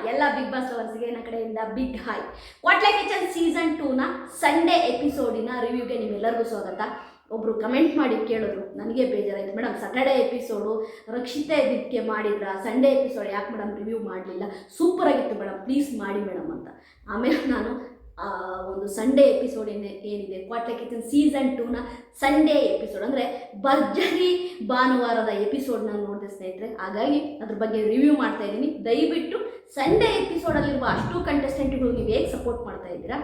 ಎಲ್ಲ big boss ಲವರ್ಸ್ಗೆ ನನ್ನ ಕಡೆಯಿಂದ big hi. Kwatle kitchen season 2ನ ಸಂಡೇ ಎಪಿಸೋಡಿನ ರಿವ್ಯೂಗೆ ನಿಮ್ಮೆಲ್ಲರಿಗೂ ಸ್ವಾಗತ. ಒಬ್ಬರು ಕಮೆಂಟ್ ಮಾಡಿ ಕೇಳಿದ್ರು, ನನಗೆ ಬೇಜಾರಾಯಿತು ಮೇಡಮ್, ಸ್ಯಾಟರ್ಡೇ ಎಪಿಸೋಡು ರಕ್ಷಿತಾ ಇದಕ್ಕೆ ಮಾಡಿದ್ರ, ಸಂಡೇ ಎಪಿಸೋಡ್ ಯಾಕೆ ಮೇಡಮ್ ರಿವ್ಯೂ ಮಾಡಲಿಲ್ಲ, ಸೂಪರಾಗಿತ್ತು ಮೇಡಮ್, ಪ್ಲೀಸ್ ಮಾಡಿ ಮೇಡಮ್ ಅಂತ. ಆಮೇಲೆ ನಾನು ಒಂದು ಸಂಡೇ ಎಪಿಸೋಡ್ ಏನಿದೆ ಕ್ವಾಟ್ಲೆ ಕಿಚನ್ ಸೀಸನ್ 2ನ ಸಂಡೇ ಎಪಿಸೋಡ್ ಅಂದರೆ ಭರ್ಜರಿ ಭಾನುವಾರದ ಎಪಿಸೋಡ್ನ ನೋಡಿದೆ ಸ್ನೇಹಿತರೆ. ಹಾಗಾಗಿ ಅದ್ರ ಬಗ್ಗೆ ರಿವ್ಯೂ ಮಾಡ್ತಾ ಇದ್ದೀನಿ. ದಯವಿಟ್ಟು ಸಂಡೇ ಎಪಿಸೋಡಲ್ಲಿರುವ ಅಷ್ಟು ಕಂಟೆಸ್ಟೆಂಟ್ಗಳು ನೀವು ಹೇಗೆ ಸಪೋರ್ಟ್ ಮಾಡ್ತಾ ಇದ್ದೀರಾ,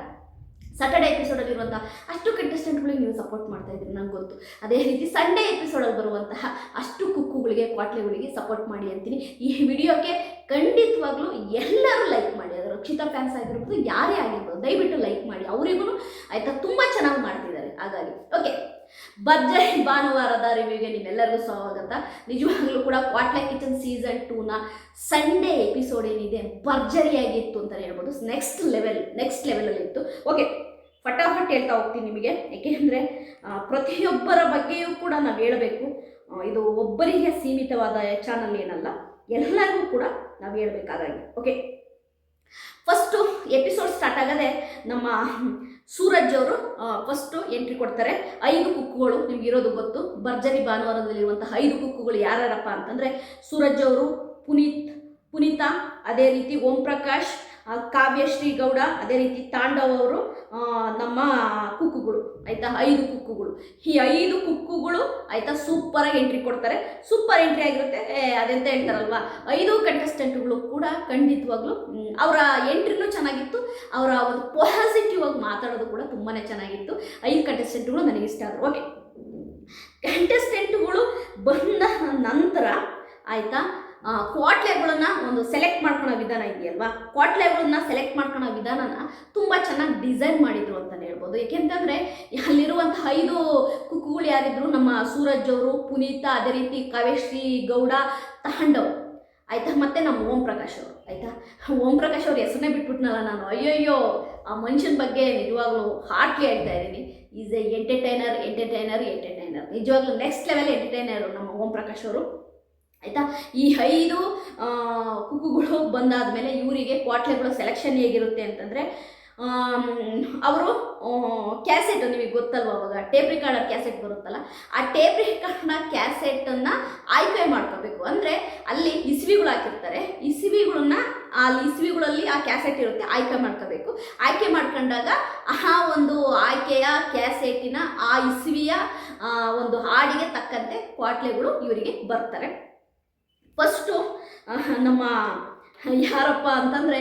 ಸ್ಯಾಟರ್ಡೇ ಎಪಿಸೋಡಲ್ಲಿರುವಂತಹ ಅಷ್ಟು ಕಂಟೆಸ್ಟೆಂಟ್ಗಳಿಗೆ ನೀವು ಸಪೋರ್ಟ್ ಮಾಡ್ತಾ ಇದ್ದೀರಿ ನನಗೆ ಗೊತ್ತು. ಅದೇ ರೀತಿ ಸಂಡೇ ಎಪಿಸೋಡಲ್ಲಿ ಬರುವಂತಹ ಅಷ್ಟು ಕುಕ್ಕುಗಳಿಗೆ, ಕ್ವಾಟ್ಲೆಗಳಿಗೆ ಸಪೋರ್ಟ್ ಮಾಡಿ ಅಂತೀನಿ. ಈ ವಿಡಿಯೋಕ್ಕೆ ಖಂಡಿತವಾಗ್ಲೂ ಎಲ್ಲರೂ ಲೈಕ್ ಮಾಡಿ. ಅದು ರಕ್ಷಿತಾ ಫ್ಯಾನ್ಸ್ ಆಗಿರ್ಬೋದು, ಯಾರೇ ಆಗಿರ್ಬೋದು, ದಯವಿಟ್ಟು ಲೈಕ್ ಮಾಡಿ. ಅವರಿಗೂ ಆಯಿತಾ, ತುಂಬ ಚೆನ್ನಾಗಿ ಮಾಡ್ತಿದ್ದಾರೆ. ಹಾಗಾಗಿ ಓಕೆ, ಭರ್ಜರಿ ಭಾನುವಾರದ ರಿವ್ಯೂಗೆ ನಿಮ್ಮೆಲ್ಲರಿಗೂ ಸ್ವಾಗತ. ನಿಜವಾಗ್ಲೂ ಕೂಡ ಕ್ವಾಟ್ಲೆ ಕಿಚನ್ ಸೀಸನ್ 2ನ ಸಂಡೇ ಎಪಿಸೋಡ್ ಏನಿದೆ ಭರ್ಜರಿಯಾಗಿತ್ತು ಅಂತಲೇ ಹೇಳ್ಬೋದು. ನೆಕ್ಸ್ಟ್ ಲೆವೆಲಲ್ಲಿ ಇತ್ತು. ಓಕೆ, ಫಟಾಫಟ್ ಹೇಳ್ತಾ ಹೋಗ್ತೀನಿ ನಿಮಗೆ, ಏಕೆಂದರೆ ಪ್ರತಿಯೊಬ್ಬರ ಬಗ್ಗೆಯೂ ಕೂಡ ನಾವು ಹೇಳಬೇಕು. ಇದು ಒಬ್ಬರಿಗೆ ಸೀಮಿತವಾದ ಚಾನಲ್ ಏನಲ್ಲ, ಎಲ್ಲರಿಗೂ ಕೂಡ ನಾವು ಹೇಳಬೇಕಾಗಾಗಿ. ಓಕೆ, ಫಸ್ಟು ಎಪಿಸೋಡ್ ಸ್ಟಾರ್ಟ್ ಆಗದೆ ನಮ್ಮ ಸೂರಜ್ ಅವರು ಫಸ್ಟು ಎಂಟ್ರಿ ಕೊಡ್ತಾರೆ. 5 ಕುಕ್ಕುಗಳು ನಿಮ್ಗಿರೋದು ಗೊತ್ತು. ಭರ್ಜರಿ ಭಾನುವಾರದಲ್ಲಿರುವಂಥ 5 ಕುಕ್ಕುಗಳು ಯಾರ್ಯಾರಪ್ಪ ಅಂತಂದರೆ ಸೂರಜ್ ಅವರು, ಪುನೀತಾ, ಅದೇ ರೀತಿ ಓಂ ಪ್ರಕಾಶ್, ಕಾವ್ಯಶ್ರೀ ಗೌಡ, ಅದೇ ರೀತಿ ತಾಂಡವ್ ಅವರು, ನಮ್ಮ ಕುಕ್ಕುಗಳು ಆಯಿತಾ, 5 ಕುಕ್ಕುಗಳು. ಈ 5 ಕುಕ್ಕುಗಳು ಆಯಿತಾ ಸೂಪರಾಗಿ ಎಂಟ್ರಿ ಕೊಡ್ತಾರೆ. ಸೂಪರ್ ಎಂಟ್ರಿ ಆಗಿರುತ್ತೆ. ಅದೆಂತ ಹೇಳ್ತಾರಲ್ವ, 5 ಕಂಟೆಸ್ಟೆಂಟ್ಗಳು ಕೂಡ ಖಂಡಿತವಾಗ್ಲೂ ಅವರ ಎಂಟ್ರಿನೂ ಚೆನ್ನಾಗಿತ್ತು. ಅವರ ಒಂದು ಪಾಸಿಟಿವ್ ಆಗಿ ಮಾತಾಡೋದು ಕೂಡ ತುಂಬಾ ಚೆನ್ನಾಗಿತ್ತು. 5 ಕಂಟೆಸ್ಟೆಂಟ್ಗಳು ನನಗೆ ಇಷ್ಟ ಆದರು. ಓಕೆ, ಕಂಟೆಸ್ಟೆಂಟ್ಗಳು ಬಂದ ನಂತರ ಆಯಿತಾ, ಕ್ವಾಟ್ಲೆಗಳನ್ನ ಒಂದು ಸೆಲೆಕ್ಟ್ ಮಾಡ್ಕೊಳ್ಳೋ ವಿಧಾನ ಇದೆಯಲ್ವಾ, ಕ್ವಾಟ್ಲೆಗಳನ್ನ ಸೆಲೆಕ್ಟ್ ಮಾಡ್ಕೊಳ್ಳೋ ವಿಧಾನನ ತುಂಬ ಚೆನ್ನಾಗಿ ಡಿಸೈನ್ ಮಾಡಿದರು ಅಂತಲೇ ಹೇಳ್ಬೋದು. ಏಕೆಂತಂದರೆ ಅಲ್ಲಿರುವಂಥ 5 ಕುಕ್ಕುಗಳು ಯಾರಿದ್ರು, ನಮ್ಮ ಸೂರಜ್ ಅವರು, ಪುನೀತಾ, ಅದೇ ರೀತಿ ಕಾವ್ಯಶ್ರೀ ಗೌಡ, ತಾಂಡವ್ ಆಯಿತಾ, ಮತ್ತು ನಮ್ಮ ಓಂ ಪ್ರಕಾಶ್ ಅವರು ಆಯಿತಾ. ಓಂ ಪ್ರಕಾಶ್ ಅವ್ರ ಹೆಸರನ್ನೇ ಬಿಟ್ಬಿಟ್ನಲ್ಲ ನಾನು, ಅಯ್ಯಯ್ಯೋ, ಆ ಮನುಷ್ಯನ ಬಗ್ಗೆ ನಿಜವಾಗ್ಲೂ ಹಾರ್ಟ್ಲಿ ಹೇಳ್ತಾ ಇದ್ದೀನಿ. Is A entertainer. ನಿಜವಾಗ್ಲೂ ನೆಕ್ಸ್ಟ್ ಲೆವೆಲ್ ಎಂಟರ್ಟೈನರು ನಮ್ಮ ಓಂ ಪ್ರಕಾಶ್ ಅವರು ಆಯಿತಾ. ಈ 5 ಕುಕ್ಕುಗಳು ಬಂದಾದಮೇಲೆ ಇವರಿಗೆ ಕ್ವಾಟ್ಲೆಗಳು ಸೆಲೆಕ್ಷನ್ ಹೇಗಿರುತ್ತೆ ಅಂತಂದರೆ, ಅವರು ಕ್ಯಾಸೆಟು ನಿಮಗೆ ಗೊತ್ತಲ್ವ, ಅವಾಗ ಟೇಪ್ ರಿಕಾರ್ಡರ್ ಕ್ಯಾಸೆಟ್ ಬರುತ್ತಲ್ಲ, ಆ ಟೇಪ್ ರಿಕಾರ್ಡರ್ನ ಕ್ಯಾಸೆಟನ್ನು ಆಯ್ಕೆ ಮಾಡ್ಕೋಬೇಕು. ಅಂದರೆ ಅಲ್ಲಿ ಇಸ್ವಿಗಳು ಹಾಕಿರ್ತಾರೆ, ಇಸ್ವಿಗಳಲ್ಲಿ ಆ ಕ್ಯಾಸೆಟ್ ಇರುತ್ತೆ, ಆಯ್ಕೆ ಮಾಡ್ಕೋಬೇಕು. ಆಯ್ಕೆ ಮಾಡ್ಕೊಂಡಾಗ ಆ ಒಂದು ಆಯ್ಕೆಯ ಕ್ಯಾಸೆಟಿನ ಆ ಇಸ್ವಿಯ ಒಂದು ಹಾಡಿಗೆ ತಕ್ಕಂತೆ ಕ್ವಾಟ್ಲೆಗಳು ಇವರಿಗೆ ಬರ್ತಾರೆ. ಫಸ್ಟು ನಮ್ಮ ಯಾರಪ್ಪ ಅಂತಂದರೆ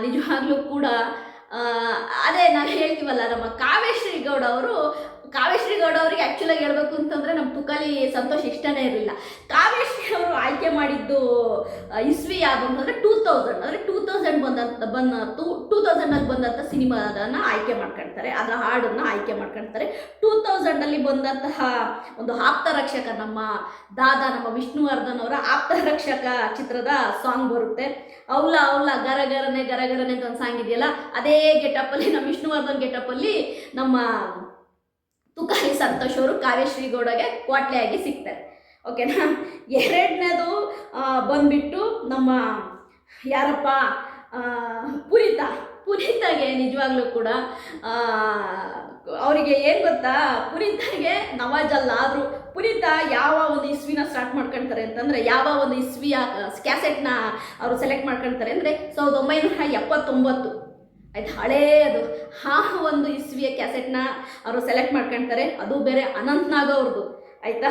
ನಿಜವಾಗ್ಲೂ ಕೂಡ ಅದೇ ನಾವು ಹೇಳ್ತೀವಲ್ಲ, ನಮ್ಮ ಕಾವ್ಯಶ್ರೀ ಗೌಡ ಅವರಿಗೆ ಆ್ಯಕ್ಚುಲಾಗಿ ಹೇಳ್ಬೇಕು ಅಂತಂದರೆ ನಮ್ಮ ತುಕಾಲಿ ಸಂತೋಷ್ ಇಷ್ಟನೇ ಇರಲಿಲ್ಲ. ಕಾವ್ಯಶ್ರೀ ಅವರು ಆಯ್ಕೆ ಮಾಡಿದ್ದು ಇಸ್ವಿ ಯಾವುದು ಅಂತಂದರೆ 2000, ಅಂದರೆ 2000 2000ಅಲ್ಲಿ ಬಂದಂಥ ಸಿನಿಮಾದನ್ನು ಆಯ್ಕೆ ಮಾಡ್ಕೊಳ್ತಾರೆ, ಅದರ ಹಾಡನ್ನು ಆಯ್ಕೆ ಮಾಡ್ಕೊಳ್ತಾರೆ. 2000ಅಲ್ಲಿ ಬಂದಂತಹ ಒಂದು ಆಪ್ತರಕ್ಷಕ, ನಮ್ಮ ನಮ್ಮ ವಿಷ್ಣುವರ್ಧನ್ ಅವರ ಆಪ್ತರಕ್ಷಕ ಚಿತ್ರದ ಸಾಂಗ್ ಬರುತ್ತೆ. ಅವಲ ಗರಗರನೆ ಅಂತ ಒಂದು ಸಾಂಗ್ ಇದೆಯಲ್ಲ, ಅದೇ ಗೆಟಪ್ಪಲ್ಲಿ, ನಮ್ಮ ವಿಷ್ಣುವರ್ಧನ್ ಗೆಟಪ್ಪಲ್ಲಿ ನಮ್ಮ ತುಕಾಲಿ ಸಂತೋಷ್ ಅವರು ಕಾವ್ಯಶ್ರೀ ಗೌಡಗೆ ಕ್ವಾಟ್ಲೆಯಾಗಿ ಸಿಗ್ತಾರೆ. ಓಕೆನಾ. ಎರಡನೇದು ಬಂದ್ಬಿಟ್ಟು ನಮ್ಮ ಯಾರಪ್ಪ, ಪುನೀತಾಗೆ ನಿಜವಾಗ್ಲೂ ಕೂಡ ಅವರಿಗೆ ಏನು ಗೊತ್ತಾ, ಪುನೀತಾಗೆ ನವಾಜಲ್ಲ, ಆದರೂ ಪುನೀತಾ ಯಾವ ಒಂದು ಇಸ್ವಿನ ಸ್ಟಾರ್ಟ್ ಮಾಡ್ಕೊಳ್ತಾರೆ ಅಂತಂದರೆ, ಯಾವ ಒಂದು ಇಸ್ವಿಯ ಕ್ಯಾಸೆಟ್ನ ಅವರು ಸೆಲೆಕ್ಟ್ ಮಾಡ್ಕೊಳ್ತಾರೆ ಅಂದರೆ 1979 ಆಯ್ತು, ಹಳೇದು. ಆ ಒಂದು ಇಸ್ವಿಯ ಕ್ಯಾಸೆಟ್ನ ಅವರು ಸೆಲೆಕ್ಟ್ ಮಾಡ್ಕೊಳ್ತಾರೆ. ಅದು ಬೇರೆ ಅನಂತ್ ನಾಗ್ ಅವ್ರದ್ದು ಆಯಿತಾ.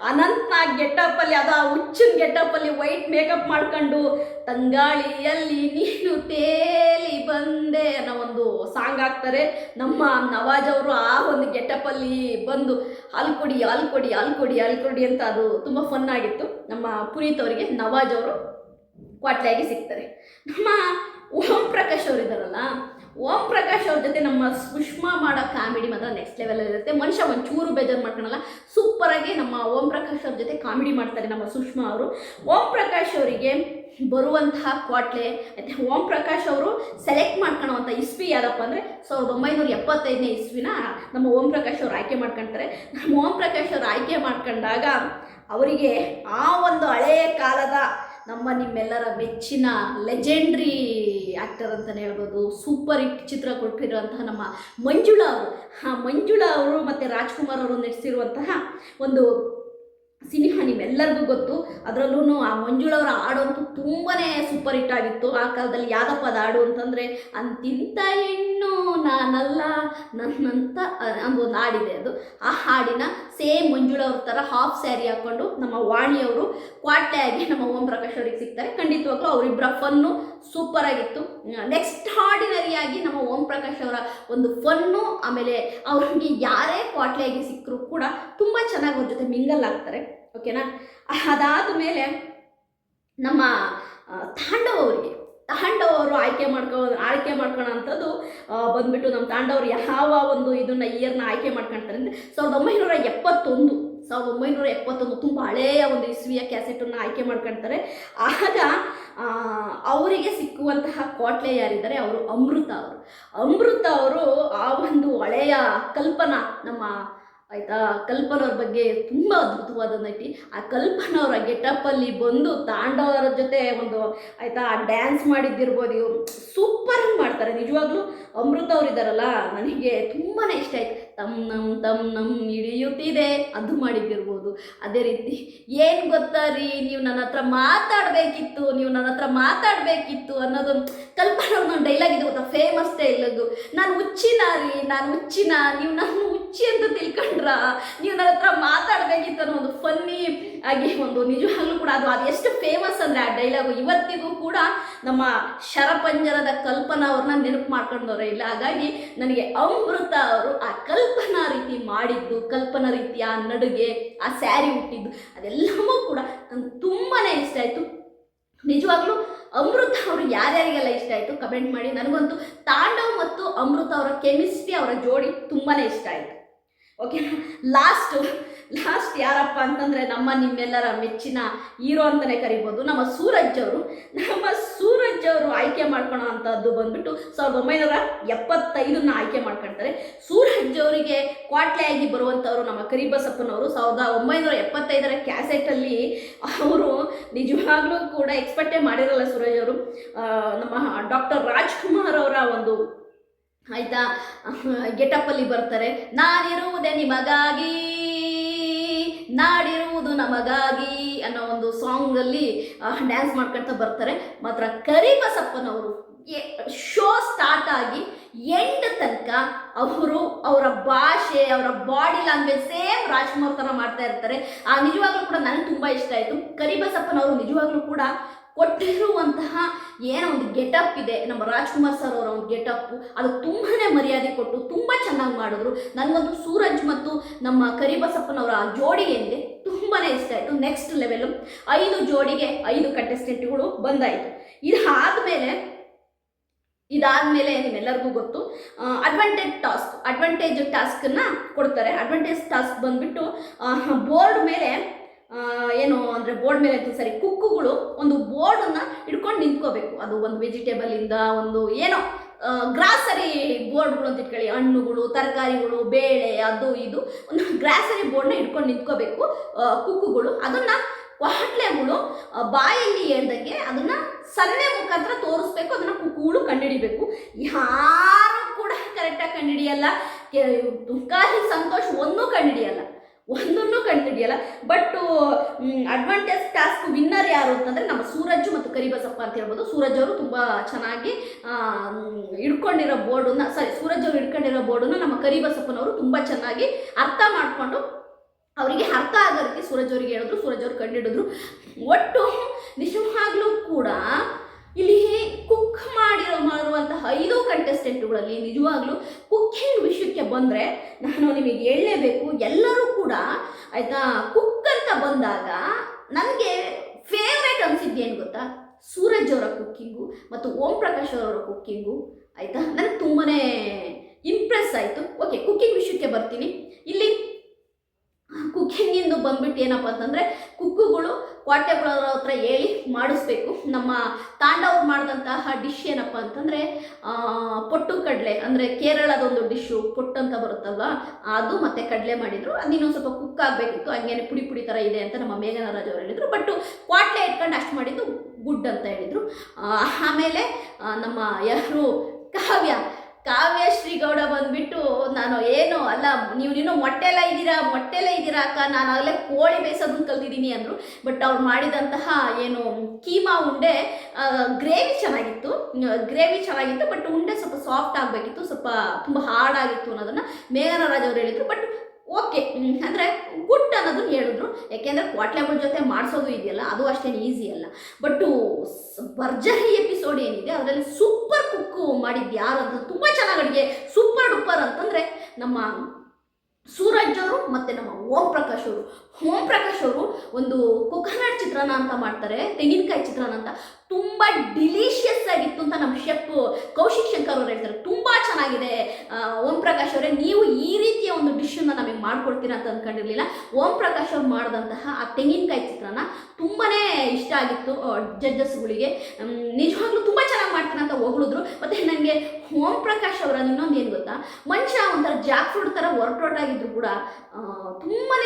ಅನಂತ್ ನಾಗ್ ಗೆಟಪ್ಪಲ್ಲಿ, ಅದು ಆ ಹುಚ್ಚಿನ ಗೆಟಪ್ಪಲ್ಲಿ ವೈಟ್ ಮೇಕಪ್ ಮಾಡ್ಕೊಂಡು ತಂಗಾಳಿಯಲ್ಲಿ ನೀನು ತೇಲಿ ಬಂದೆ ಅನ್ನೋ ಒಂದು ಸಾಂಗ್ ಹಾಕ್ತಾರೆ. ನಮ್ಮ ನವಾಜ್ ಅವರು ಆ ಒಂದು ಗೆಟಪ್ಪಲ್ಲಿ ಬಂದು ಹಾಲ್ಕೊಡಿ ಅಂತ, ಅದು ತುಂಬ ಫನ್ ಆಗಿತ್ತು. ನಮ್ಮ ಪುನೀತ್ ಅವರಿಗೆ ನವಾಜ್ ಅವರು ಕ್ವಾಟ್ಲೆಯಾಗಿ ಸಿಗ್ತಾರೆ. ನಮ್ಮ ಓಂ ಪ್ರಕಾಶ್ ಅವರು ಇದ್ದಾರಲ್ಲ, ಓಂ ಪ್ರಕಾಶ್ ಅವ್ರ ಜೊತೆ ನಮ್ಮ ಸುಷ್ಮಾ ಮಾಡೋ ಕಾಮಿಡಿ ಮಾತ್ರ ನೆಕ್ಸ್ಟ್ ಲೆವೆಲಲ್ಲಿ ಇರುತ್ತೆ. ಮನುಷ್ಯ ಒಂಚೂರು ಬೇಜಾರು ಮಾಡ್ಕೊಳಲ್ಲ, ಸೂಪರಾಗಿ ನಮ್ಮ ಓಂ ಪ್ರಕಾಶ್ ಅವ್ರ ಜೊತೆ ಕಾಮಿಡಿ ಮಾಡ್ತಾರೆ ನಮ್ಮ ಸುಷ್ಮಾ ಅವರು. ಓಂ ಪ್ರಕಾಶ್ ಅವರಿಗೆ ಬರುವಂತಹ ಕ್ವಾಟ್ಲೆ ಮತ್ತು ಓಂ ಪ್ರಕಾಶ್ ಅವರು ಸೆಲೆಕ್ಟ್ ಮಾಡ್ಕೊಳ್ಳೋವಂಥ ಇಸ್ವಿ ಯಾರಪ್ಪ ಅಂದರೆ 1975ನೇ ಇಸ್ವಿನ ನಮ್ಮ ಓಂ ಪ್ರಕಾಶ್ ಅವರು ಆಯ್ಕೆ ಮಾಡ್ಕೊಳ್ತಾರೆ. ನಮ್ಮ ಓಂ ಪ್ರಕಾಶ್ ಅವರು ಆಯ್ಕೆ ಮಾಡ್ಕೊಂಡಾಗ ಅವರಿಗೆ ಆ ಒಂದು ಹಳೆಯ ಕಾಲದ ನಿಮ್ಮೆಲ್ಲರ ಮೆಚ್ಚಿನ ಲೆಜೆಂಡ್ರಿ ಆ್ಯಕ್ಟರ್ ಅಂತಲೇ ಹೇಳ್ಬೋದು, ಸೂಪರ್ ಹಿಟ್ ಚಿತ್ರ ಕೊಟ್ಟಿರುವಂತಹ ನಮ್ಮ ಮಂಜುಳಾ ಅವರು ಮತ್ತು ರಾಜ್ಕುಮಾರ್ ಅವರು ನಟಿಸಿರುವಂತಹ ಒಂದು ಸಿನಿಮಾ ನಿಮ್ಮೆಲ್ಲರಿಗೂ ಗೊತ್ತು. ಅದರಲ್ಲೂ ಆ ಮಂಜುಳವರ ಹಾಡಂತೂ ತುಂಬಾ ಸೂಪರ್ ಹಿಟ್ ಆಗಿತ್ತು ಆ ಕಾಲದಲ್ಲಿ. ಯಾವ್ದಪ್ಪ ಅದು ಹಾಡು ಅಂತಂದರೆ, ಅಂತಿಂತ ಹೆಣ್ಣು ನಾನಲ್ಲ ನನ್ನಂತ ಒಂದು ಹಾಡಿದೆ. ಅದು ಆ ಹಾಡಿನ ಸೇಮ್ ಮಂಜುಳವ್ರ ಥರ ಹಾಫ್ ಸ್ಯಾರಿ ಹಾಕ್ಕೊಂಡು ನಮ್ಮ ವಾಣಿಯವರು ಕ್ವಾಟ್ಲೆ ಆಗಿ ನಮ್ಮ ಓಂ ಪ್ರಕಾಶ್ ಅವ್ರಿಗೆ ಸಿಗ್ತಾರೆ. ಖಂಡಿತವಾಗ್ಲೂ ಅವರಿಬ್ಬರ ಫನ್ನು ಸೂಪರ್ ಆಗಿತ್ತು. ನೆಕ್ಸ್ಟ್ ಆರ್ಡಿನರಿಯಾಗಿ ನಮ್ಮ ಓಂ ಪ್ರಕಾಶ್ ಅವರ ಒಂದು ಫನ್ನು, ಆಮೇಲೆ ಅವ್ರಿಗೆ ಯಾರೇ ಕ್ವಾಟ್ಲೆಯಾಗಿ ಸಿಕ್ಕರೂ ಕೂಡ ತುಂಬ ಚೆನ್ನಾಗಿ ಅವ್ರ ಜೊತೆ ಮಿಂಗಲ್ ಆಗ್ತಾರೆ. ಓಕೆನಾ. ಅದಾದ ನಮ್ಮ ತಾಂಡವರು ಆಯ್ಕೆ ಮಾಡ್ಕೊಳ್ಳೋ ಅಂಥದ್ದು ಬಂದ್ಬಿಟ್ಟು ನಮ್ಮ ತಾಂಡವರು ಯಾವ ಒಂದು ಇದನ್ನು ಇಯರ್ನ ಆಯ್ಕೆ ಮಾಡ್ಕೊಳ್ತಾರೆ ಅಂದರೆ 1971 ತುಂಬ ಹಳೆಯ ಒಂದು ಇಸ್ವಿಯ ಕ್ಯಾಸೆಟನ್ನು ಆಯ್ಕೆ ಮಾಡ್ಕೊಳ್ತಾರೆ. ಆಗ ಅವರಿಗೆ ಸಿಕ್ಕುವಂತಹ ಕ್ವಾಟ್ಲೆ ಯಾರಿದ್ದಾರೆ ಅವರು ಅಮೃತ ಅವರು ಆ ಒಂದು ಹಳೆಯ ಕಲ್ಪನಾ ನಮ್ಮ ಕಲ್ಪನವ್ರ ಬಗ್ಗೆ ತುಂಬ ಅದ್ಭುತವಾದ ನಟಿ. ಆ ಕಲ್ಪನವರ ಗೆಟಪ್ಪಲ್ಲಿ ಬಂದು ತಾಂಡವರ ಜೊತೆ ಒಂದು ಡ್ಯಾನ್ಸ್ ಮಾಡಿದ್ದಿರ್ಬೋದು, ಸೂಪರ್ ಮಾಡ್ತಾರೆ ನಿಜವಾಗ್ಲೂ. ಅಮೃತ ಅವರಿದ್ದಾರಲ್ಲ, ನನಗೆ ತುಂಬಾ ಇಷ್ಟ ಆಯ್ತು. ತಮ್ ನಮ್ ಹಿಡಿಯುತ್ತಿದೆ ಅದು ಮಾಡಿದ್ದಿರ್ಬೋದು. ಅದೇ ರೀತಿ ಏನು ಗೊತ್ತಾ ರೀ, ನೀವು ನನ್ನ ಹತ್ರ ಮಾತಾಡಬೇಕಿತ್ತು ಅನ್ನೋದು ಕಲ್ಪನವ್ರನ್ನ ಡೈಲಾಗ್ ಇದೆ ಗೊತ್ತಾ, ಫೇಮಸ್ ಡೈಲಾಗು. ನಾನು ಹುಚ್ಚಿನ ನೀವು ನಾನು ಹುಚ್ಚಿ ಅಂತ ತಿಳ್ಕೊಂಡ್ರ, ನೀವು ನನ್ನ ಹತ್ರ ಮಾತಾಡಬೇಕಿತ್ತು ಅನ್ನೋ ಒಂದು ಫನ್ನಿ ಆಗಿ ಒಂದು ನಿಜವಾಗ್ಲೂ ಕೂಡ ಅದು ಎಷ್ಟು ಫೇಮಸ್ ಅಂದರೆ ಆ ಡೈಲಾಗು ಇವತ್ತಿಗೂ ಕೂಡ ನಮ್ಮ ಶರಪಂಜರದ ಕಲ್ಪನಾ ಅವ್ರನ್ನ ನೆನಪು ಮಾಡ್ಕೊಂಡವ್ರೆ ಇಲ್ಲ. ಹಾಗಾಗಿ ನನಗೆ ಅಮೃತ ಅವರು ಆ ಕಲ್ಪನಾ ರೀತಿ ಮಾಡಿದ್ದು, ಕಲ್ಪನಾ ರೀತಿಯ ಆ ನಡುಗೆ, ಆ ಸ್ಯಾರಿ ಹುಟ್ಟಿದ್ದು ಅದೆಲ್ಲವೂ ಕೂಡ ನಂಗೆ ತುಂಬಾ ಇಷ್ಟ ಆಯಿತು. ನಿಜವಾಗ್ಲೂ ಅಮೃತ ಅವರು ಯಾರ್ಯಾರಿಗೆಲ್ಲ ಇಷ್ಟ ಆಯಿತು ಕಮೆಂಟ್ ಮಾಡಿ. ನನಗಂತೂ ತಾಂಡವ್ ಮತ್ತು ಅಮೃತ ಅವರ ಕೆಮಿಸ್ಟ್ರಿ, ಅವರ ಜೋಡಿ ತುಂಬಾ ಇಷ್ಟ ಆಯಿತು. ಓಕೆನಾ. ಲಾಸ್ಟ್ ಯಾರಪ್ಪ ಅಂತಂದರೆ ನಿಮ್ಮೆಲ್ಲರ ಮೆಚ್ಚಿನ ಹೀರೋ ಅಂತಲೇ ಕರಿಬೋದು, ನಮ್ಮ ಸೂರಜ್ ಅವರು ಆಯ್ಕೆ ಮಾಡ್ಕೊಳ್ಳೋ ಅಂಥದ್ದು ಬಂದ್ಬಿಟ್ಟು 1975 ಆಯ್ಕೆ ಮಾಡ್ಕೊಳ್ತಾರೆ. ಸೂರಜ್ ಅವರಿಗೆ ಕ್ವಾಟ್ಲೆಯಾಗಿ ಬರುವಂಥವ್ರು ನಮ್ಮ ಕರಿಬಸಪ್ಪನವರು 1975 ಕ್ಯಾಸೆಟಲ್ಲಿ ಅವರು ನಿಜವಾಗ್ಲೂ ಕೂಡ ಎಕ್ಸ್ಪೆಕ್ಟೇ ಮಾಡಿರಲ್ಲ ಸೂರಜ್ ಅವರು. ನಮ್ಮ ಡಾಕ್ಟರ್ ರಾಜ್ಕುಮಾರ್ ಅವರ ಒಂದು ಗೆಟಪ್ಪಲ್ಲಿ ಬರ್ತಾರೆ. ನಾನಿರುವುದೇ ನಿಮಗಾಗಿ, ನಾಡಿರುವುದು ನಮಗಾಗಿ ಅನ್ನೋ ಒಂದು ಸಾಂಗಲ್ಲಿ ಡ್ಯಾನ್ಸ್ ಮಾಡ್ಕೊಳ್ತಾ ಬರ್ತಾರೆ. ಮಾತ್ರ ಕರಿಬಸಪ್ಪನವರು ಶೋ ಸ್ಟಾರ್ಟ್ ಆಗಿ ಎಂಡ್ ತನಕ ಅವರ ಭಾಷೆ, ಅವರ ಬಾಡಿ ಲ್ಯಾಂಗ್ವೇಜ್ ಸೇಮ್ ರಾಜ್ಕುಮಾರ್ ಥರ ಮಾಡ್ತಾ ಇರ್ತಾರೆ. ನಿಜವಾಗ್ಲೂ ಕೂಡ ನನಗೆ ತುಂಬ ಇಷ್ಟ ಆಯಿತು. ಕರಿಬಸಪ್ಪನವರು ನಿಜವಾಗ್ಲೂ ಕೂಡ ಕೊಟ್ಟಿರುವಂತಹ ಏನೋ ಒಂದು ಗೆಟಪ್ ಇದೆ, ನಮ್ಮ ರಾಜ್ಕುಮಾರ್ ಸರ್ ಅವರ ಒಂದು ಗೆಟಪ್ಪು, ಅದು ತುಂಬಾ ಮರ್ಯಾದೆ ಕೊಟ್ಟು ತುಂಬ ಚೆನ್ನಾಗಿ ಮಾಡಿದ್ರು. ನನಗಂತೂ ಸೂರಜ್ ಮತ್ತು ನಮ್ಮ ಕರಿಬಸಪ್ಪನವರ ಜೋಡಿ ಏನಿದೆ ತುಂಬಾ ಇಷ್ಟ ಆಯಿತು. Next level 5 ಜೋಡಿಗೆ 5 ಕಂಟೆಸ್ಟೆಂಟ್ಗಳು ಬಂದಾಯಿತು. ಇದಾದಮೇಲೆ ನಿಮ್ಮೆಲ್ಲರಿಗೂ ಗೊತ್ತು ಅಡ್ವಾಂಟೇಜ್ ಟಾಸ್ಕನ್ನು ಕೊಡ್ತಾರೆ. ಅಡ್ವಾಂಟೇಜ್ ಟಾಸ್ಕ್ ಬಂದುಬಿಟ್ಟು ಬೋರ್ಡ್ ಮೇಲೆ ಬೋರ್ಡ್ ಮೇಲೆ ಕುಕ್ಕುಗಳು ಒಂದು ಬೋರ್ಡನ್ನು ಹಿಡ್ಕೊಂಡು ನಿಂತ್ಕೋಬೇಕು. ಅದು ಒಂದು ವೆಜಿಟೇಬಲಿಂದ ಒಂದು ಗ್ರಾಸರಿ ಬೋರ್ಡ್ಗಳು ಅಂತ ಇಟ್ಕೊಳ್ಳಿ, ಹಣ್ಣುಗಳು, ತರಕಾರಿಗಳು, ಬೇಳೆ, ಅದು ಇದು ಒಂದು ಗ್ರಾಸರಿ ಬೋರ್ಡ್ನ ಹಿಡ್ಕೊಂಡು ನಿಂತ್ಕೋಬೇಕು ಕುಕ್ಕುಗಳು. ಅದನ್ನು ಕ್ವಾಟ್ಲೆಗಳು ಬಾಯಲ್ಲಿ ಹೇಳ್ದಂಗೆ ಅದನ್ನು ಸನ್ನೆ ಮುಖಾಂತರ ತೋರಿಸ್ಬೇಕು. ಅದನ್ನು ಕುಕ್ಕುಗಳು ಕಂಡುಹಿಡಿಬೇಕು. ಯಾರು ಕೂಡ ಕರೆಕ್ಟಾಗಿ ಕಂಡುಹಿಡಿಯಲ್ಲ. ತುಕಾಲಿ ಸಂತೋಷ್ ಒಂದನ್ನೂ ಕಂಡುಹಿಡಿಯಲ್ಲ. ಬಟ್ ಅಡ್ವಾಂಟೇಜ್ ಟಾಸ್ಕ್ ವಿನ್ನರ್ ಯಾರು ಅಂತಂದರೆ ನಮ್ಮ ಸೂರಜ್ ಮತ್ತು ಕರಿಬಸಪ್ಪ ಅಂತ ಹೇಳ್ಬೋದು. ಸೂರಜ್ ಅವರು ತುಂಬ ಚೆನ್ನಾಗಿ ಸೂರಜ್ ಅವರು ಹಿಡ್ಕೊಂಡಿರೋ ಬೋರ್ಡನ್ನು ನಮ್ಮ ಕರಿಬಸಪ್ಪನವರು ತುಂಬ ಚೆನ್ನಾಗಿ ಅರ್ಥ ಮಾಡಿಕೊಂಡು ಅವರಿಗೆ ಅರ್ಥ ಆಗೋ ರೀತಿ ಸೂರಜ್ ಅವರಿಗೆ ಹೇಳಿದ್ರು. ಸೂರಜ್ ಅವರು ಕಂಡುಹಿಡಿದ್ರು. ಒಟ್ಟು ನಿಜವಾಗ್ಲೂ ಕೂಡ ಇಲ್ಲಿ ಕುಕ್ ಮಾಡಿರುವಂತಹ 5 ಕಂಟೆಸ್ಟೆಂಟ್ಗಳಲ್ಲಿ ನಿಜವಾಗ್ಲೂ ಕುಕ್ಕಿಂಗ್ ವಿಷಯಕ್ಕೆ ಬಂದರೆ ನಾನು ನಿಮಗೆ ಹೇಳಲೇಬೇಕು. ಎಲ್ಲರೂ ಕೂಡ ಕುಕ್ ಅಂತ ಬಂದಾಗ ನನಗೆ ಫೇವ್ರೇಟ್ ಅನಿಸಿದ್ದೇನು ಗೊತ್ತಾ, ಸೂರಜ್ ಅವರ ಕುಕ್ಕಿಂಗು ಮತ್ತು ಓಂ ಪ್ರಕಾಶ್ ಅವರ ಕುಕ್ಕಿಂಗು ನನಗೆ ತುಂಬಾ ಇಂಪ್ರೆಸ್ ಆಯಿತು. ಓಕೆ, ಕುಕ್ಕಿಂಗ್ ವಿಷಯಕ್ಕೆ ಬರ್ತೀನಿ. ಇಲ್ಲಿ ಕುಕ್ಕಿಂಗಿಂದು ಬಂದ್ಬಿಟ್ಟು ಏನಪ್ಪ ಅಂತಂದರೆ ಕುಕ್ಕುಗಳು ಕ್ವಾಟೆಗಳವ್ರ ಹತ್ರ ಹೇಳಿ ಮಾಡಿಸ್ಬೇಕು. ನಮ್ಮ ತಾಂಡವ್ರು ಮಾಡಿದಂತಹ ಡಿಶ್ ಏನಪ್ಪ ಅಂತಂದರೆ ಪೊಟ್ಟು ಕಡಲೆ, ಅಂದರೆ ಕೇರಳದೊಂದು ಡಿಶ್ಶು ಪೊಟ್ಟು ಅಂತ ಬರುತ್ತಲ್ವ, ಅದು ಮತ್ತು ಕಡಲೆ ಮಾಡಿದರು. ಅದು ಇನ್ನೊಂದು ಸ್ವಲ್ಪ ಕುಕ್ ಆಗಬೇಕಿತ್ತು, ಹಂಗೇನೆ ಪುಡಿ ಪುಡಿ ಥರ ಇದೆ ಅಂತ ನಮ್ಮ ಮೇಘನರಾಜ್ ಅವರು ಹೇಳಿದರು. ಬಟ್ ಕ್ವಾಟ್ಲೆ ಇಟ್ಕೊಂಡು ಅಷ್ಟು ಮಾಡಿದ್ದು ಗುಡ್ ಅಂತ ಹೇಳಿದರು. ಆಮೇಲೆ ನಮ್ಮ ಯಾರು ಕಾವ್ಯ ಶ್ರೀಗೌಡ ಬಂದುಬಿಟ್ಟು, ನಾನು ಏನು ಅಲ್ಲ, ನೀನು ಮೊಟ್ಟೆಲ್ಲ ಇದ್ದೀರಾ ಅಕ್ಕ, ನಾನು ಆಗಲೇ ಕೋಳಿ ಬೇಯಿಸೋದನ್ನು ಕಲ್ತಿದ್ದೀನಿ ಅಂದರು. ಬಟ್ ಅವ್ರು ಮಾಡಿದಂತಹ ಏನು ಕೀಮಾ ಉಂಡೆ ಗ್ರೇವಿ ಚೆನ್ನಾಗಿತ್ತು, ಬಟ್ ಉಂಡೆ ಸ್ವಲ್ಪ ಸಾಫ್ಟ್ ಆಗಬೇಕಿತ್ತು, ಸ್ವಲ್ಪ ತುಂಬ ಹಾರ್ಡಾಗಿತ್ತು ಅನ್ನೋದನ್ನು ಮೇಘನರಾಜ್ ಅವರು ಹೇಳಿದರು. ಬಟ್ ಓಕೆ, ಅಂದರೆ ಗುಡ್ ಅನ್ನೋದನ್ನು ಹೇಳಿದ್ರು. ಯಾಕೆಂದರೆ ಕ್ವಾಟ್ಲೆಗಳ ಜೊತೆ ಮಾಡಿಸೋದು ಇದೆಯಲ್ಲ, ಅದು ಅಷ್ಟೇನು ಈಸಿ ಅಲ್ಲ. ಬಟ್ಟು ಭರ್ಜರಿ ಎಪಿಸೋಡ್ ಏನಿದೆ ಅದರಲ್ಲಿ ಸೂಪರ್ ಕುಕ್ಕು ಮಾಡಿದ್ದು ಯಾರು ಅಂತ, ತುಂಬ ಚೆನ್ನಾಗಿ ಅಡುಗೆ ಸೂಪರ್ ಡೂಪರ್ ಅಂತಂದರೆ ನಮ್ಮ ಸೂರಜ್ ಅವರು ಮತ್ತು ನಮ್ಮ ಓಂ ಪ್ರಕಾಶ್ ಅವರು ಒಂದು ಕೊಕೊನಟ್ ಚಿತ್ರಾನ್ನ ಅಂತ ಮಾಡ್ತಾರೆ, ತೆಂಗಿನಕಾಯಿ ಚಿತ್ರಾನ್ನ ಅಂತ, ತುಂಬ ಡಿಲಿಷಿಯಸ್ ಆಗಿತ್ತು ಅಂತ ನಮ್ಮ ಶೆಫ್ ಕೌಶಿಕ್ ಶಂಕರ್ ಅವರು ಹೇಳ್ತಾರೆ. ತುಂಬ ಚೆನ್ನಾಗಿದೆ ಓಂ ಪ್ರಕಾಶ್ ಅವರೇ, ನೀವು ಈ ರೀತಿಯ ಒಂದು ಡಿಶನ್ನು ನಮಗೆ ಮಾಡ್ಕೊಡ್ತೀರಾ ಅಂತ ಅಂದ್ಕೊಂಡಿರಲಿಲ್ಲ. ಓಂ ಪ್ರಕಾಶ್ ಅವ್ರು ಮಾಡಿದಂತಹ ಆ ತೆಂಗಿನಕಾಯಿ ಚಿತ್ರಾನ್ನ ತುಂಬಾ ಇಷ್ಟ ಆಗಿತ್ತು ಜಡ್ಜಸ್ಗಳಿಗೆ. ನಿಜವಾಗ್ಲೂ ತುಂಬ ಚೆನ್ನಾಗಿ ಮಾಡ್ತೀನಿ ಅಂತ ಹೊಗಳಿದ್ರು. ಮತ್ತು ನನಗೆ ಓಂ ಪ್ರಕಾಶ್ ಅವರ ಇನ್ನೊಂದು ಏನು ಗೊತ್ತಾ, ಮನುಷ್ಯ ಒಂಥರ ಜಾಕ್ ಫ್ರೂಟ್ ಥರ ಹೊರಟೊಟ್ಟಾಗಿದ್ರು ಕೂಡ ತುಂಬಾ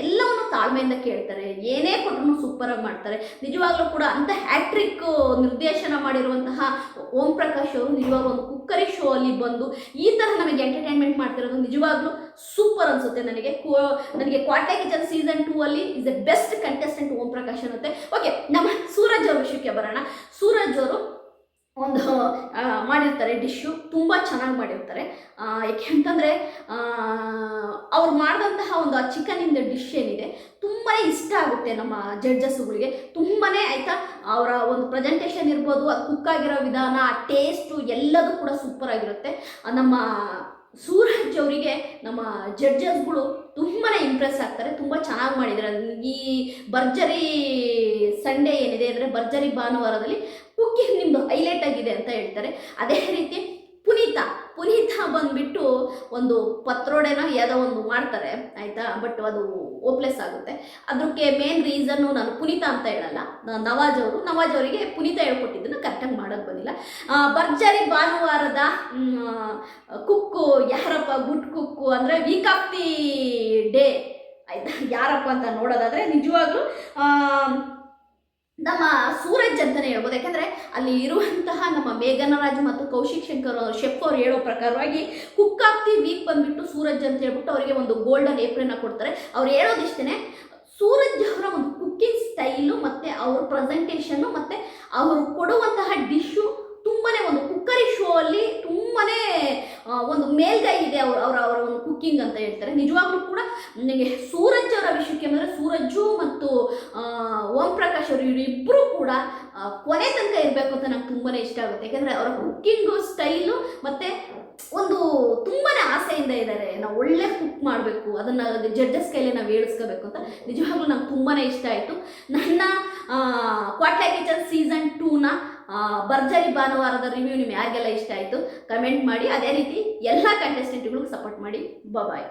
ಎಲ್ಲವನ್ನು ತಾಳ್ಮೆಯಿಂದ ಕೇಳ್ತಾರೆ, ಏನೇ ಕೊಟ್ಟರು ಸೂಪರಾಗಿ ಮಾಡ್ತಾರೆ. ನಿಜವಾಗ್ಲೂ ಕೂಡ ಅಂತ ಹ್ಯಾಟ್ರಿಕ್ ನಿರ್ದೇಶನ ಮಾಡಿರುವಂತಹ ಓಂ ಪ್ರಕಾಶ್ ಅವರು ನಿಜವಾಗ್ಲೂ ಒಂದು ಕುಕ್ಕರಿ ಶೋ ಅಲ್ಲಿ ಬಂದು ಈ ಥರ ನಮಗೆ ಎಂಟರ್ಟೈನ್ಮೆಂಟ್ ಮಾಡ್ತಿರೋದು ನಿಜವಾಗ್ಲೂ ಸೂಪರ್ ಅನಿಸುತ್ತೆ. ನನಗೆ ಕ್ವಾಟ್ಲೆ ಕಿಚನ್ ಸೀಸನ್ 2 ಅಲ್ಲಿ is the best contestant Om Prakash ಅನ್ನುತ್ತೆ. ಓಕೆ, ನಮ್ಮ ಸೂರಜ್ ಅವ್ರ ವಿಷಯಕ್ಕೆ ಬರೋಣ. ಸೂರಜ್ ಅವರು ಒಂದು ಮಾಡಿರ್ತಾರೆ ಡಿಶ್ಶು, ತುಂಬ ಚೆನ್ನಾಗಿ ಮಾಡಿರ್ತಾರೆ. ಯಾಕೆ ಅಂತಂದರೆ ಅವ್ರು ಮಾಡಿದಂತಹ ಒಂದು ಆ ಚಿಕನಿಂದ ಡಿಶ್ ಏನಿದೆ ತುಂಬಾ ಇಷ್ಟ ಆಗುತ್ತೆ ನಮ್ಮ ಜಡ್ಜಸ್ಗಳಿಗೆ. ತುಂಬಾ ಆಯಿತಾ, ಅವರ ಒಂದು ಪ್ರೆಸೆಂಟೇಷನ್ ಇರ್ಬೋದು, ಅದು ಕುಕ್ ಆಗಿರೋ ವಿಧಾನ, ಆ ಟೇಸ್ಟು ಎಲ್ಲದೂ ಕೂಡ ಸೂಪರ್ ಆಗಿರುತ್ತೆ. ನಮ್ಮ ಸೂರಜ್ ಅವರಿಗೆ ನಮ್ಮ ಜಡ್ಜಸ್ಗಳು ತುಂಬಾ ಇಂಪ್ರೆಸ್ ಆಗ್ತಾರೆ, ತುಂಬ ಚೆನ್ನಾಗಿ ಮಾಡಿದ್ದಾರೆ. ಈ ಭರ್ಜರಿ ಸಂಡೇ ಏನಿದೆ ಅಂದರೆ ಭರ್ಜರಿ ಭಾನುವಾರದಲ್ಲಿ ಕುಕ್ಕಿಂಗ್ ನಿಮ್ಮದು ಹೈಲೈಟ್ ಆಗಿದೆ ಅಂತ ಹೇಳ್ತಾರೆ. ಅದೇ ರೀತಿ ಪುನೀತ ಬಂದುಬಿಟ್ಟು ಒಂದು ಪತ್ರೋಡೆನೋ ಯಾವುದೋ ಒಂದು ಮಾಡ್ತಾರೆ ಆಯಿತಾ, ಬಟ್ ಅದು ಓಪ್ಲೆಸ್ ಆಗುತ್ತೆ. ಅದಕ್ಕೆ ಮೇನ್ ರೀಸನ್ನು ನಾನು ಪುನೀತ ಅಂತ ಹೇಳಲ್ಲ, ನವಾಜ್ ಅವರಿಗೆ ಪುನೀತ ಹೇಳ್ಕೊಟ್ಟಿದ್ದನ್ನು ಕರೆಕ್ಟಾಗಿ ಮಾಡೋಕ್ಕೆ ಬಂದಿಲ್ಲ. ಭರ್ಜರಿ ಭಾನುವಾರದ ಕುಕ್ಕು ಯಾರಪ್ಪ ಗುಡ್ ಕುಕ್ಕು ಅಂದರೆ ವೀಕ್ ಆಫ್ ದಿ ಡೇ ಆಯಿತಾ, ಯಾರಪ್ಪ ಅಂತ ನೋಡೋದಾದರೆ ನಿಜವಾಗ್ಲೂ ನಮ್ಮ ಸೂರಜ್ ಅಂತಲೇ ಹೇಳ್ಬೋದು. ಯಾಕಂದರೆ ಅಲ್ಲಿ ಇರುವಂತಹ ನಮ್ಮ ಮೇಘನರಾಜ್ ಮತ್ತು ಕೌಶಿಕ್ ಶಂಕರ್ ಶೆಫ್ ಅವ್ರು ಹೇಳೋ ಪ್ರಕಾರವಾಗಿ ಕುಕ್ ಆಫ್ ದಿ ವೀಕ್ ಬಂದುಬಿಟ್ಟು ಸೂರಜ್ ಅಂತ ಹೇಳ್ಬಿಟ್ಟು ಅವರಿಗೆ ಒಂದು ಗೋಲ್ಡನ್ ಏಪ್ರಿಲ್ನ ಕೊಡ್ತಾರೆ. ಅವ್ರು ಹೇಳೋದಿಷ್ಟೇ, ಸೂರಜ್ ಅವರ ಒಂದು ಕುಕ್ಕಿಂಗ್ ಸ್ಟೈಲು ಮತ್ತು ಅವ್ರ ಪ್ರೆಸೆಂಟೇಷನ್ನು ಮತ್ತು ಅವರು ಕೊಡುವಂತಹ ಡಿಶ್ಶು ತುಂಬಾ ಒಂದು ಕುಕ್ಕರಿ ಶೋ ಅಲ್ಲಿ ತುಂಬಾ ಒಂದು ಮೇಲ್ಗೈ ಇದೆ ಅವರ ಒಂದು ಕುಕ್ಕಿಂಗ್ ಅಂತ ಹೇಳ್ತಾರೆ. ನಿಜವಾಗ್ಲೂ ಕೂಡ ನನಗೆ ಸೂರಜ್ ಅವರ ವಿಷಯಕ್ಕೆ ಅಂದರೆ ಸೂರಜ್ಜು ಮತ್ತು ಓಂ ಪ್ರಕಾಶ್ ಅವರು ಇವರಿಬ್ಬರು ಕೂಡ ಕೊನೆ ತನಕ ಇರಬೇಕು ಅಂತ ನಂಗೆ ತುಂಬಾ ಇಷ್ಟ ಆಗುತ್ತೆ. ಯಾಕೆಂದರೆ ಅವರ ಕುಕ್ಕಿಂಗು ಸ್ಟೈಲು ಮತ್ತು ಒಂದು ತುಂಬಾ ಆಸೆಯಿಂದ ಇದ್ದಾರೆ, ನಾವು ಒಳ್ಳೆ ಕುಕ್ ಮಾಡಬೇಕು, ಅದನ್ನು ಜಡ್ಜಸ್ ಕೈಲಿ ನಾವು ಹೇಳಿಸ್ಕೋಬೇಕು ಅಂತ. ನಿಜವಾಗ್ಲೂ ನಂಗೆ ತುಂಬಾ ಇಷ್ಟ ಆಯಿತು. ನನ್ನ ಕ್ವಾಟ್ಲೆ ಕಿಚನ್ ಸೀಸನ್ 2ನ ಭರ್ಜರಿ ಭಾನುವಾರದ ರಿವ್ಯೂ ನಿಮ್ಗೆ ಯಾರಿಗೆಲ್ಲ ಇಷ್ಟ ಆಯಿತು ಕಮೆಂಟ್ ಮಾಡಿ. ಅದೇ ರೀತಿ ಎಲ್ಲ ಕಂಟೆಸ್ಟೆಂಟ್ಗಳಿಗೂ ಸಪೋರ್ಟ್ ಮಾಡಿ. ಬಾಯ್.